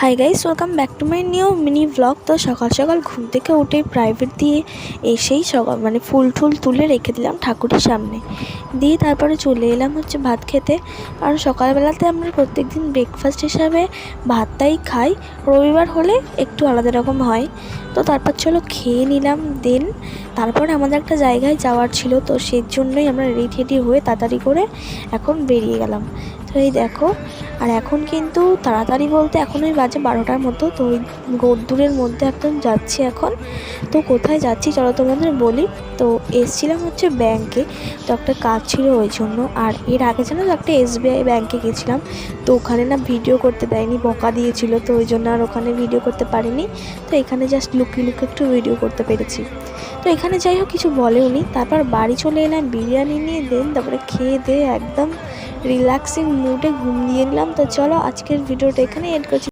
Hi guys, welcome back to my new mini blog. তো সকাল সকাল ঘুম থেকে উঠে প্রাইভেট দিয়ে এসেই ফুল তুলে রেখে দিলাম ঠাকুরের সামনে, দিয়ে তারপরে চলে এলাম ভাত খেতে। কারণ সকালবেলাতে আমরা প্রত্যেক দিন ব্রেকফাস্ট হিসাবে ভাতটাই খাই, রবিবার হলে একটু আলাদা রকম হয়। তো তারপর চলো খেয়ে নিলাম। দেন তারপরে আমাদের একটা জায়গায় যাওয়ার ছিল, তো সেই জন্যই আমরা রেডি হয়ে তাড়াতাড়ি করে এখন বেরিয়ে গেলাম। তো এই দেখো, আর এখন কিন্তু তাড়াতাড়ি বলতে এখন ওই বাজে 12টার মতো। তো ওই রোদ্দুরের মধ্যে একদম যাচ্ছি এখন। তো কোথায় যাচ্ছি চলো তোমাদের বলি। তো এসছিলাম ব্যাংকে, তো একটা কাজ ছিল ওই জন্য। আর এর আগে যেন একটা SBI ব্যাংকে গেছিলাম, তো ওখানে না ভিডিও করতে দেয়নি, বকা দিয়েছিল, তো ওই জন্য আর ওখানে ভিডিও করতে পারিনি। তো এখানে জাস্ট লুকিয়ে একটু ভিডিও করতে পেরেছি। তো এখানে যাই হোক কিছু বলেওনি। তারপর বাড়ি চলে এলাম বিরিয়ানি নিয়ে। দেন তারপরে খেয়ে দিয়ে একদম রিল্যাক্সিং মুডে ঘুম দিয়ে নিলাম। তো চলো আজকের ভিডিওটা এখানে এড করছি।